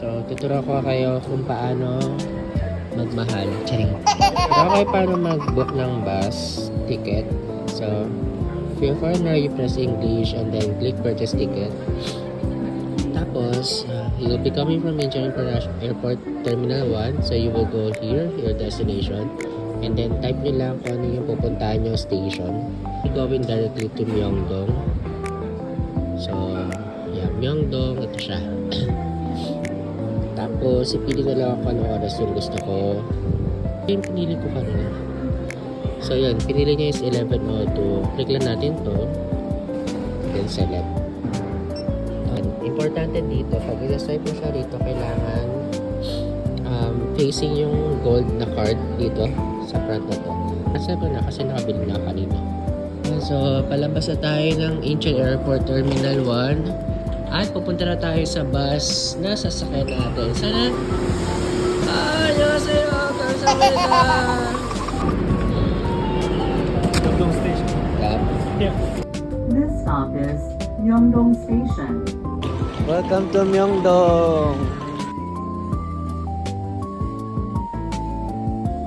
So, tuturo ko kayo kung paano magmahal. Charing. Tuturo kayo paano mag-book ng bus ticket. So, if you're foreigner, you press English and then click purchase ticket. Tapos, you'll be coming from Incheon International Airport Terminal 1. So, you will go here, your destination. And then, type nyo lang kung ano yung pupuntahan nyo station. You're going directly to Myeongdong. So, yeah, Myeongdong. Ito siya. Tapos, ipili na lang ako anong oras yung gusto ko. Yung pinili ko kanina. So, yun. Pinili niya is 11:02. Click lang natin to. Then, select. Importante dito, pag i-swipe mo siya dito, kailangan facing yung gold na card dito sa front na to. Nasaba na kasi nakabili na kanina. So, palabas na tayo ng Incheon Airport Terminal 1 at pupunta na tayo sa bus na sasakyan natin. Sana? Annyeonghaseyo! Kamsahamnida! Myeongdong Station. Yeah. This stop is Myeongdong Station. Welcome to Myeongdong!